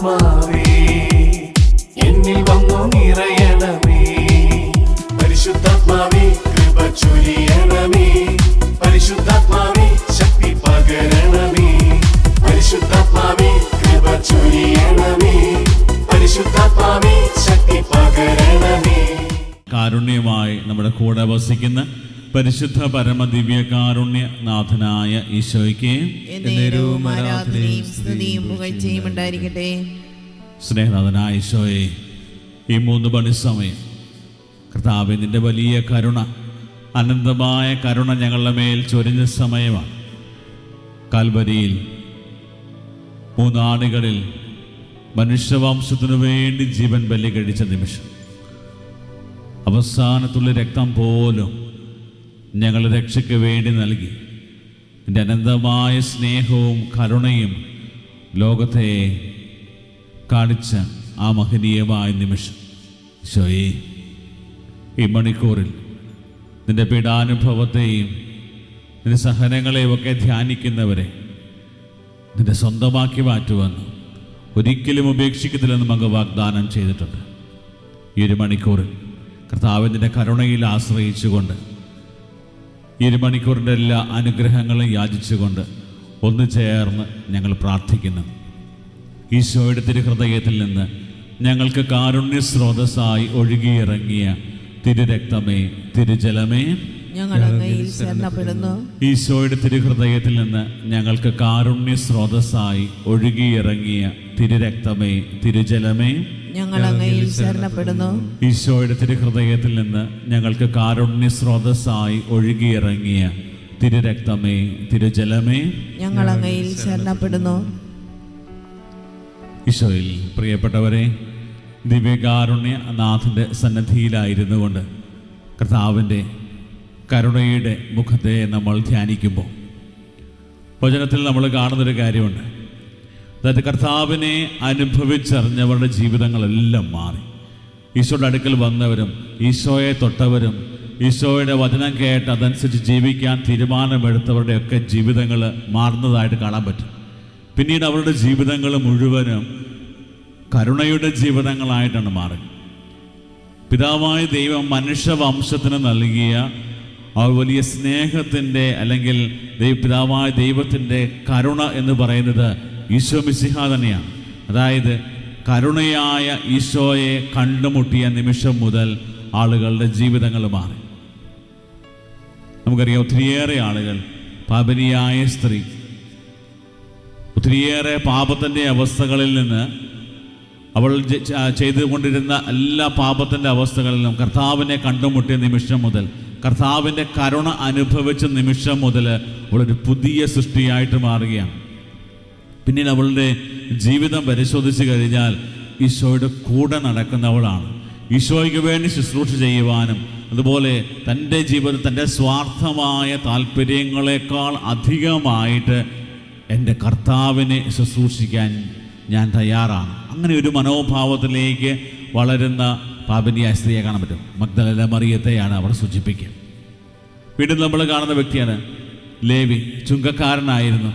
പരിശുദ്ധാത്മാവേ എന്നിൽ വന്നു നിറയണമേ. പരിശുദ്ധാത്മാവേ കൃപ ചൊരിയണമേ. പരിശുദ്ധാത്മാവേ ശക്തി പകരണമേ. പരിശുദ്ധാത്മാവേ കൃപ ചൊരിയണമേ. പരിശുദ്ധാത്മാവേ ശക്തി പകരണമേ. കാരുണ്യമായി നമ്മുടെ കൂടെ വസിക്കുന്ന പരിശുദ്ധ പരമദിവ്യ കാരുണ്യനാഥനായ ഈശോയ്ക്ക് സ്നേഹനാഥനായ ഈശോയെ, ഈ 3 മണി സമയം കർത്താവേ, നിന്റെ വലിയ കരുണ, അനന്തമായ കരുണ ഞങ്ങളുടെ മേൽ ചൊരിഞ്ഞ സമയമാണ്. കാൽവരിയിൽ 3 ആണികളിൽ മനുഷ്യവംശത്തിനു വേണ്ടി ജീവൻ ബലി കഴിച്ച നിമിഷം, അവസാനത്തുള്ള രക്തം പോലും ഞങ്ങളുടെ രക്ഷയ്ക്ക് വേണ്ടി നൽകി എൻ്റെ അനന്തമായ സ്നേഹവും കരുണയും ലോകത്തെ കാണിച്ച ആ മഹനീയമായ നിമിഷം ഈശോയെ, ഈ മണിക്കൂറിൽ നിൻ്റെ പീഡാനുഭവത്തെയും നിൻ്റെ സഹനങ്ങളെയും ഒക്കെ ധ്യാനിക്കുന്നവരെ നിൻ്റെ സ്വന്തമാക്കി മാറ്റുവാന്ന് ഒരിക്കലും ഉപേക്ഷിക്കത്തില്ലെന്ന് നമുക്ക് വാഗ്ദാനം ചെയ്തിട്ടുണ്ട്. ഈ 1 മണിക്കൂറിൽ കർത്താവിൻ്റെ കരുണയിൽ ആശ്രയിച്ചുകൊണ്ട്, ഈ 1 മണിക്കൂറിൻ്റെ എല്ലാ അനുഗ്രഹങ്ങളും യാചിച്ചുകൊണ്ട് ഒന്ന് ചേർന്ന് ഞങ്ങൾ പ്രാർത്ഥിക്കുന്നു. ഈശോയുടെ തിരുഹൃദയത്തിൽ നിന്ന് ഞങ്ങൾക്ക് കാരുണ്യ സ്രോതസ്സായി ഒഴുകിയിറങ്ങിയ തിരുരക്തമേ, തിരുജലമേ, ഈശോയുടെ തിരുഹൃദയത്തിൽ നിന്ന് ഞങ്ങൾക്ക് കാരുണ്യ സ്രോതസ്സായി ഒഴുകിയിറങ്ങിയ തിരുരക്തമേ, തിരുജലമേ, ഈശോയുടെ തിരുഹൃദയത്തിൽ നിന്ന് ഞങ്ങൾക്ക് കാരുണ്യ സ്രോതസ്സായി ഒഴുകിയിറങ്ങിയ തിരുരക്തമേ, തിരുജലമേ, ഈശോയിൽ പ്രിയപ്പെട്ടവരെ, ദിവ്യകാരുണ്യനാഥൻ്റെ സന്നദ്ധിയിലായിരുന്നു കൊണ്ട് കർത്താവിൻ്റെ കരുണയുടെ മുഖത്തെ നമ്മൾ ധ്യാനിക്കുമ്പോൾ വചനത്തിൽ നമ്മൾ കാണുന്നൊരു കാര്യമുണ്ട്. അതായത് കർത്താവിനെ അനുഭവിച്ചറിഞ്ഞവരുടെ ജീവിതങ്ങളെല്ലാം മാറി. ഈശോയുടെ അടുക്കൽ വന്നവരും ഈശോയെ തൊട്ടവരും ഈശോയുടെ വചനം കേട്ട് അതനുസരിച്ച് ജീവിക്കാൻ തീരുമാനമെടുത്തവരുടെയൊക്കെ ജീവിതങ്ങൾ മാറുന്നതായിട്ട് കാണാൻ പറ്റും. പിന്നീട് അവരുടെ ജീവിതങ്ങൾ മുഴുവനും കരുണയുടെ ജീവിതങ്ങളായിട്ടാണ് മാറുക. പിതാവായ ദൈവം മനുഷ്യവംശത്തിന് നൽകിയ ആ വലിയ സ്നേഹത്തിൻ്റെ, അല്ലെങ്കിൽ പിതാവായ ദൈവത്തിൻ്റെ കരുണ എന്ന് പറയുന്നത് ഈശോ മിശിഹ തന്നെയാണ്. അതായത് കരുണയായ ഈശോയെ കണ്ടുമുട്ടിയ നിമിഷം മുതൽ ആളുകളുടെ ജീവിതങ്ങൾ മാറി. നമുക്കറിയാം, ഒത്തിരിയേറെ ആളുകൾ, പാപിനിയായ സ്ത്രീ ഒത്തിരിയേറെ പാപത്തിൻ്റെ അവസ്ഥകളിൽ നിന്ന്, അവൾ ചെയ്തുകൊണ്ടിരുന്ന എല്ലാ പാപത്തിൻ്റെ അവസ്ഥകളിലും കർത്താവിനെ കണ്ടുമുട്ടിയ നിമിഷം മുതൽ, കർത്താവിൻ്റെ കരുണ അനുഭവിച്ച നിമിഷം മുതൽ അവളൊരു പുതിയ സൃഷ്ടിയായിട്ട് മാറുകയാണ്. പിന്നീട് അവളുടെ ജീവിതം പരിശോധിച്ച് കഴിഞ്ഞാൽ ഈശോയുടെ കൂടെ നടക്കുന്നവളാണ്. ഈശോയ്ക്ക് വേണ്ടി ശുശ്രൂഷ ചെയ്യുവാനും, അതുപോലെ തൻ്റെ ജീവിതം തൻ്റെ സ്വാർത്ഥമായ താല്പര്യങ്ങളെക്കാൾ അധികമായിട്ട് എൻ്റെ കർത്താവിനെ ശുശ്രൂഷിക്കാൻ ഞാൻ തയ്യാറാണ്. അങ്ങനെ ഒരു മനോഭാവത്തിലേക്ക് വളരുന്ന പാപിനിയായ സ്ത്രീയെ കാണാൻ പറ്റും. മഗ്ദലന മറിയത്തെയാണ് അവർ സൂചിപ്പിക്കുക. വീണ്ടും നമ്മൾ കാണുന്ന വ്യക്തിയാണ് ലേവി. ചുങ്കക്കാരനായിരുന്നു.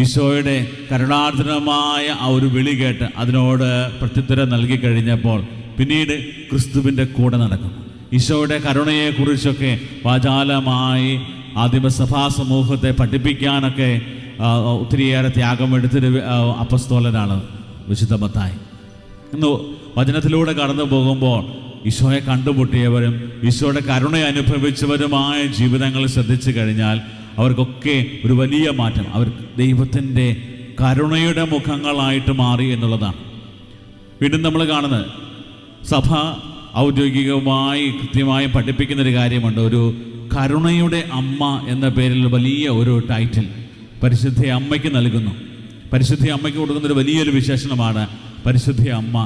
ഈശോയുടെ കരുണാർദ്രമായ ആ ഒരു വിളി കേട്ട് അതിനോട് പ്രത്യുത്തരം നൽകി കഴിഞ്ഞപ്പോൾ പിന്നീട് ക്രിസ്തുവിൻ്റെ കൂടെ നടക്കുന്നു. ഈശോയുടെ കരുണയെക്കുറിച്ചൊക്കെ വാചാലമായി ആദിമസഭാ സമൂഹത്തെ പഠിപ്പിക്കാനൊക്കെ ഒത്തിരിയേറെ ത്യാഗമെടുത്തൊരു അപ്പസ്തോലനാണ് വിശുദ്ധ മത്തായി. ഇന്ന് വചനത്തിലൂടെ കടന്നു പോകുമ്പോൾ ഈശോയെ കണ്ടുമുട്ടിയവരും ഈശോയുടെ കരുണ അനുഭവിച്ചവരുമായ ജീവിതങ്ങൾ ശ്രദ്ധിച്ചു കഴിഞ്ഞാൽ അവർക്കൊക്കെ ഒരു വലിയ മാറ്റം, അവർ ദൈവത്തിൻ്റെ കരുണയുടെ മുഖങ്ങളായിട്ട് മാറി എന്നുള്ളതാണ്. വീണ്ടും നമ്മൾ കാണുന്നത് സഭ ഔദ്യോഗികമായി കൃത്യമായി പഠിപ്പിക്കുന്നൊരു കാര്യമുണ്ട്. ഒരു കരുണയുടെ അമ്മ എന്ന പേരിൽ വലിയ ഒരു ടൈറ്റിൽ പരിശുദ്ധ അമ്മയ്ക്ക് നൽകുന്നു. പരിശുദ്ധ അമ്മയ്ക്ക് കൊടുക്കുന്നൊരു വലിയൊരു വിശേഷണമാണ് പരിശുദ്ധ അമ്മ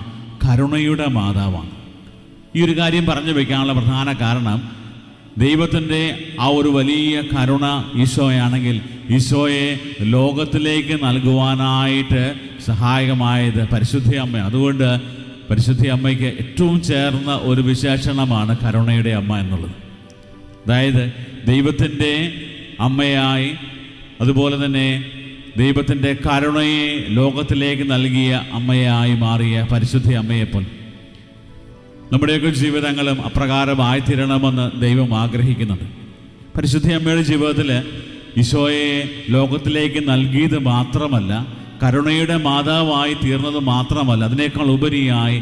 കരുണയുടെ മാതാവാണ്. ഈ ഒരു കാര്യം പറഞ്ഞു വയ്ക്കാനുള്ള പ്രധാന കാരണം, ദൈവത്തിൻ്റെ ആ ഒരു വലിയ കരുണ ഈശോയാണെങ്കിൽ ഈശോയെ ലോകത്തിലേക്ക് നൽകുവാനായിട്ട് സഹായകമായത് പരിശുദ്ധ അമ്മയാണ്. അതുകൊണ്ട് പരിശുദ്ധ അമ്മയ്ക്ക് ഏറ്റവും ചേർന്ന ഒരു വിശേഷണമാണ് കരുണയുടെ അമ്മ എന്നുള്ളത്. അതായത് ദൈവത്തിൻ്റെ അമ്മയായി, അതുപോലെ തന്നെ ദൈവത്തിൻ്റെ കരുണയെ ലോകത്തിലേക്ക് നൽകിയ അമ്മയായി മാറിയ പരിശുദ്ധ അമ്മയെപ്പോൾ നമ്മുടെയൊക്കെ ജീവിതങ്ങളും അപ്രകാരമായിത്തീരണമെന്ന് ദൈവം ആഗ്രഹിക്കുന്നുണ്ട്. പരിശുദ്ധ അമ്മയുടെ ജീവിതത്തിൽ ഈശോയെ ലോകത്തിലേക്ക് നൽകിയത് മാത്രമല്ല, കരുണയുടെ മാതാവായി തീർന്നത് മാത്രമല്ല, അതിനേക്കാൾ ഉപരിയായി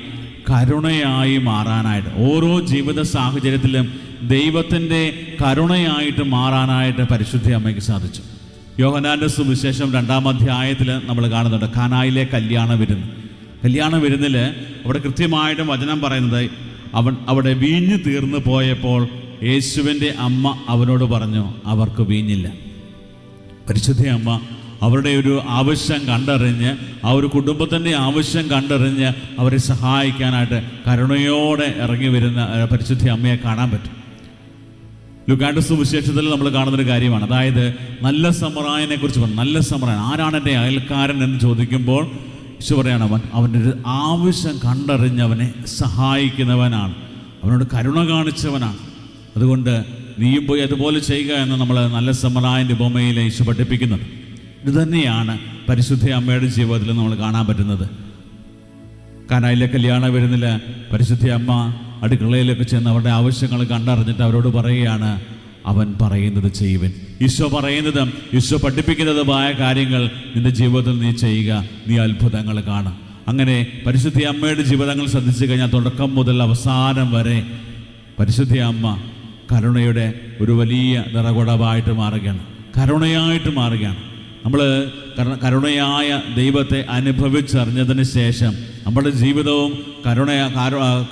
കരുണയായി മാറാനായിട്ട് ഓരോ ജീവിത സാഹചര്യത്തിലും ദൈവത്തിൻ്റെ കരുണയായിട്ട് മാറാനായിട്ട് പരിശുദ്ധ അമ്മയ്ക്ക് സാധിച്ചു. യോഹന്നാൻ്റെ സുവിശേഷം 2-ാം അധ്യായത്തിൽ നമ്മൾ കാണുന്നുണ്ട് കാനായിലെ കല്യാണ വിരുന്നിൽ അവിടെ കൃത്യമായിട്ടും വചനം പറയുന്നത്, അവിടെ വീഞ്ഞ് തീർന്നു പോയപ്പോൾ യേശുവിൻ്റെ അമ്മ അവനോട് പറഞ്ഞു, അവർക്ക് വീഞ്ഞില്ല. പരിശുദ്ധ അമ്മ അവരുടെ ഒരു ആവശ്യം കണ്ടറിഞ്ഞ്, ആ ഒരു കുടുംബത്തിൻ്റെ ആവശ്യം കണ്ടറിഞ്ഞ് അവരെ സഹായിക്കാനായിട്ട് കരുണയോടെ ഇറങ്ങി വരുന്ന പരിശുദ്ധ അമ്മയെ കാണാൻ പറ്റും. ലൂക്കായുടെ സുവിശേഷത്തിൽ നമ്മൾ കാണുന്നൊരു കാര്യമാണ്. അതായത് നല്ല സമറായനെ കുറിച്ച് പറഞ്ഞു. നല്ല സമറായൻ ആരാണ് എൻ്റെ അയൽക്കാരൻ എന്ന് ചോദിക്കുമ്പോൾ ഈശോ പറയാണ്, അവൻ്റെ ഒരു ആവശ്യം കണ്ടറിഞ്ഞവനെ സഹായിക്കുന്നവനാണ്, അവനോട് കരുണ കാണിച്ചവനാണ്. അതുകൊണ്ട് നീയും പോയി അതുപോലെ ചെയ്യുക എന്ന് നമ്മൾ നല്ല സമറായൻ്റെ ഉപമയിൽ ഈശോ പഠിപ്പിക്കുന്നത്. ഇത് തന്നെയാണ് പരിശുദ്ധ അമ്മയുടെ ജീവിതത്തിൽ നമ്മൾ കാണാൻ പറ്റുന്നത്. കാനായിലെ കല്യാണ വിരുന്നിൽ പരിശുദ്ധ അമ്മ അടുക്കളയിലൊക്കെ ചെന്ന് അവരുടെ ആവശ്യങ്ങൾ കണ്ടറിഞ്ഞിട്ട് അവരോട് പറയുകയാണ്, അവൻ പറയുന്നത് ചെയ്യുവൻ. ഈശോ പറയുന്നതും ഈശോ പഠിപ്പിക്കുന്നതുമായ കാര്യങ്ങൾ നിന്റെ ജീവിതത്തിൽ നീ ചെയ്യുക, നീ അത്ഭുതങ്ങൾ കാണുക. അങ്ങനെ പരിശുദ്ധ അമ്മയുടെ ജീവിതങ്ങൾ ശ്രദ്ധിച്ചു കഴിഞ്ഞാൽ തുടക്കം മുതൽ അവസാനം വരെ പരിശുദ്ധ അമ്മ കരുണയുടെ ഒരു വലിയ നിറകുടമായിട്ട് മാറുകയാണ്, കരുണയായിട്ട് മാറുകയാണ്. നമ്മൾ കരുണയായ ദൈവത്തെ അനുഭവിച്ചറിഞ്ഞതിന് ശേഷം നമ്മുടെ ജീവിതവും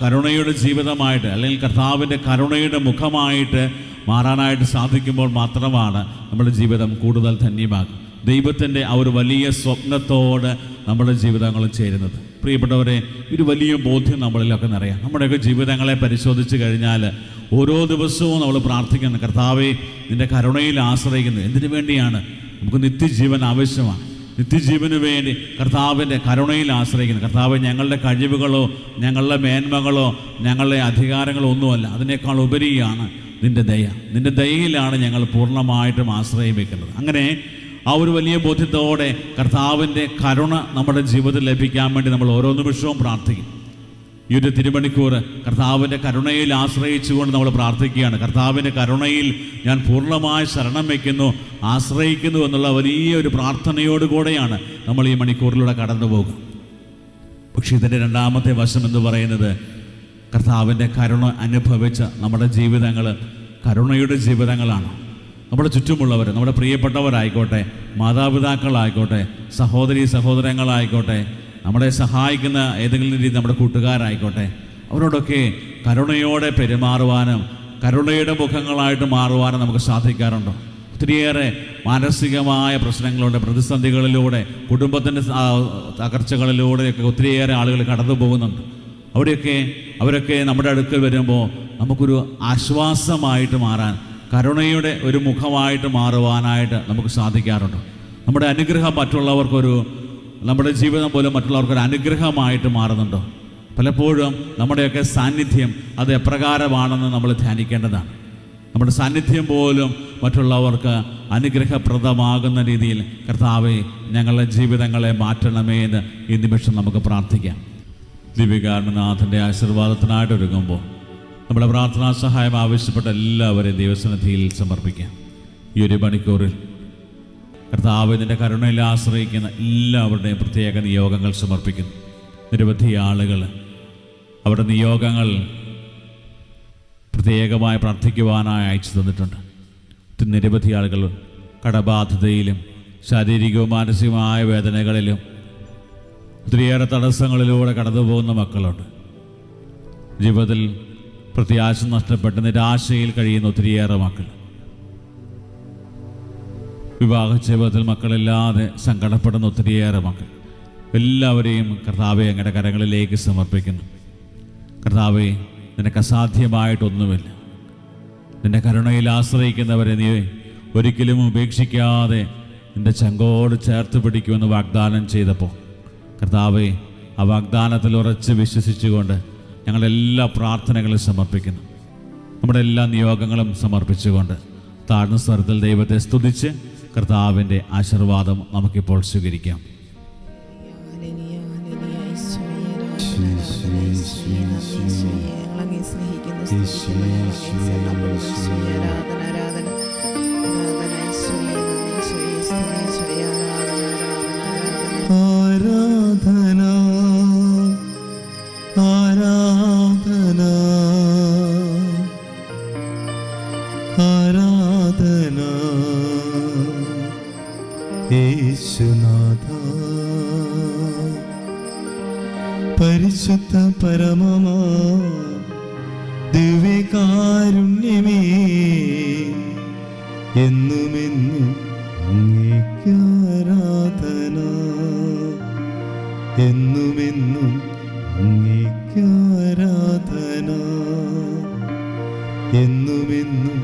കരുണയുടെ ജീവിതമായിട്ട്, അല്ലെങ്കിൽ കർത്താവിൻ്റെ കരുണയുടെ മുഖമായിട്ട് മാറാനായിട്ട് സാധിക്കുമ്പോൾ മാത്രമാണ് നമ്മുടെ ജീവിതം കൂടുതൽ ധന്യമാകും. ദൈവത്തിൻ്റെ ആ ഒരു വലിയ സ്വപ്നത്തോട് നമ്മുടെ ജീവിതങ്ങൾ ചേരുന്നത്. പ്രിയപ്പെട്ടവരെ, ഒരു വലിയ ബോധ്യം നമ്മളിലൊക്കെ നിറയാം. നമ്മുടെയൊക്കെ ജീവിതങ്ങളെ പരിശോധിച്ച് കഴിഞ്ഞാൽ ഓരോ ദിവസവും നമ്മൾ പ്രാർത്ഥിക്കുന്നു, കർത്താവേ നിൻ്റെ കരുണയിൽ ആശ്രയിക്കുന്നു. എന്തിനു വേണ്ടിയാണ്? നമുക്ക് നിത്യജീവൻ ആവശ്യമാണ്. നിത്യജീവന് വേണ്ടി കർത്താവിൻ്റെ കരുണയിൽ ആശ്രയിക്കുന്നു. കർത്താവ് ഞങ്ങളുടെ കഴിവുകളോ ഞങ്ങളുടെ മേന്മകളോ ഞങ്ങളുടെ അധികാരങ്ങളോ ഒന്നുമല്ല, അതിനേക്കാൾ ഉപരിയാണ് നിൻ്റെ ദയ. നിൻ്റെ ദയയിലാണ് ഞങ്ങൾ പൂർണ്ണമായിട്ടും ആശ്രയം വയ്ക്കുന്നത്. അങ്ങനെ ആ ഒരു വലിയ ബോധ്യത്തോടെ കർത്താവിൻ്റെ കരുണ നമ്മുടെ ജീവിതത്തിൽ ലഭിക്കാൻ വേണ്ടി നമ്മൾ ഓരോ നിമിഷവും പ്രാർത്ഥിക്കും. ഈ ഒരു തിരുമണിക്കൂർ കർത്താവിൻ്റെ കരുണയിൽ ആശ്രയിച്ചുകൊണ്ട് നമ്മൾ പ്രാർത്ഥിക്കുകയാണ്. കർത്താവിൻ്റെ കരുണയിൽ ഞാൻ പൂർണ്ണമായി ശരണം വയ്ക്കുന്നു, ആശ്രയിക്കുന്നു എന്നുള്ള വലിയ ഒരു പ്രാർത്ഥനയോടുകൂടെയാണ് നമ്മൾ ഈ മണിക്കൂറിലൂടെ കടന്നു പോകുക. പക്ഷേ ഇതിൻ്റെ രണ്ടാമത്തെ വശം എന്ന് പറയുന്നത്, കർത്താവിൻ്റെ കരുണ അനുഭവിച്ച നമ്മുടെ ജീവിതങ്ങൾ കരുണയുടെ ജീവിതങ്ങളാണ്. നമ്മുടെ ചുറ്റുമുള്ളവർ, നമ്മുടെ പ്രിയപ്പെട്ടവരായിക്കോട്ടെ, മാതാപിതാക്കളായിക്കോട്ടെ, സഹോദരങ്ങളായിക്കോട്ടെ, നമ്മളെ സഹായിക്കുന്ന ഏതെങ്കിലും രീതി നമ്മുടെ കൂട്ടുകാരായിക്കോട്ടെ, അവരോടൊക്കെ കരുണയോടെ പെരുമാറുവാനും കരുണയുടെ മുഖങ്ങളായിട്ട് മാറുവാനും നമുക്ക് സാധിക്കാറുണ്ടോ? ഒത്തിരിയേറെ മാനസികമായ പ്രശ്നങ്ങളിലൂടെ, പ്രതിസന്ധികളിലൂടെ, കുടുംബത്തിൻ്റെ തകർച്ചകളിലൂടെയൊക്കെ ഒത്തിരിയേറെ ആളുകൾ കടന്നു പോകുന്നുണ്ട്. അവരൊക്കെ നമ്മുടെ അടുക്കൽ വരുമ്പോൾ നമുക്കൊരു ആശ്വാസമായിട്ട് മാറാൻ, കരുണയുടെ ഒരു മുഖമായിട്ട് മാറുവാനായിട്ട് നമുക്ക് സാധിക്കാറുണ്ട്. നമ്മുടെ അനുഗ്രഹം നമ്മുടെ ജീവിതം പോലും മറ്റുള്ളവർക്കൊരു അനുഗ്രഹമായിട്ട് മാറുന്നുണ്ടോ? പലപ്പോഴും നമ്മുടെയൊക്കെ സാന്നിധ്യം അത് എപ്രകാരമാണെന്ന് നമ്മൾ ധ്യാനിക്കേണ്ടതാണ്. നമ്മുടെ സാന്നിധ്യം പോലും മറ്റുള്ളവർക്ക് അനുഗ്രഹപ്രദമാകുന്ന രീതിയിൽ കർത്താവേ ഞങ്ങളുടെ ജീവിതങ്ങളെ മാറ്റണമേ എന്ന് ഈ നിമിഷം നമുക്ക് പ്രാർത്ഥിക്കാം. ദിവ്യകാരുണ്യനാഥൻ്റെ ആശീർവാദത്തിനായിട്ട് ഒരുങ്ങുമ്പോൾ നമ്മുടെ പ്രാർത്ഥനാ സഹായം ആവശ്യപ്പെട്ട എല്ലാവരെയും ദൈവസന്നിധിയിൽ സമർപ്പിക്കാം. ഈ ഒരു മണിക്കൂറിൽ കർത്താവിൻ്റെ കരുണയിൽ ആശ്രയിക്കുന്ന എല്ലാവരുടെയും പ്രത്യേക നിയോഗങ്ങൾ സമർപ്പിക്കുന്നു. നിരവധി ആളുകൾ അവരുടെ നിയോഗങ്ങൾ പ്രത്യേകമായി പ്രാർത്ഥിക്കുവാനായി അയച്ചു തന്നിട്ടുണ്ട്. നിരവധി ആളുകൾ കടബാധ്യതയിലും ശാരീരികവും മാനസികമായ വേദനകളിലും ഒത്തിരിയേറെ തടസ്സങ്ങളിലൂടെ കടന്നു പോകുന്ന മക്കളുണ്ട്. ജീവിതത്തിൽ പ്രത്യാശ നഷ്ടപ്പെട്ട് നിരാശയിൽ കഴിയുന്ന ഒത്തിരിയേറെ മക്കൾ, വിവാഹ ജീവിതത്തിൽ മക്കളില്ലാതെ സങ്കടപ്പെടുന്ന ഒത്തിരിയേറെ മക്കൾ, എല്ലാവരെയും കർത്താവെ അങ്ങയുടെ കരങ്ങളിലേക്ക് സമർപ്പിക്കുന്നു. കർത്താവെ, നിനക്ക് അസാധ്യമായിട്ടൊന്നുമില്ല. നിന്റെ കരുണയിൽ ആശ്രയിക്കുന്നവരെ നീ ഒരിക്കലും ഉപേക്ഷിക്കാതെ നിന്റെ ചങ്കോട് ചേർത്ത് പിടിക്കുമെന്ന് വാഗ്ദാനം ചെയ്തപ്പോൾ കർത്താവെ, ആ വാഗ്ദാനത്തിൽ ഉറച്ച് വിശ്വസിച്ചുകൊണ്ട് ഞങ്ങളെല്ലാ പ്രാർത്ഥനകളും സമർപ്പിക്കുന്നു. നമ്മുടെ എല്ലാ നിയോഗങ്ങളും സമർപ്പിച്ചുകൊണ്ട് താഴ്ന്ന സ്വരത്തിൽ ദൈവത്തെ സ്തുതിച്ച് കർത്താവിൻ്റെ ആശീർവാദം നമുക്കിപ്പോൾ സ്വീകരിക്കാം. ആരാധന ആരാധന ആരാധന യേശുനാഥ, പരിശുദ്ധ പരമമാ ദിവ്യകാരുണ്യമേ, എന്നുമെന്നും അങ്ങേക്ക് ആരാധന, എന്നുമെന്നും അങ്ങേക്ക് ആരാധന, എന്നുമെന്നും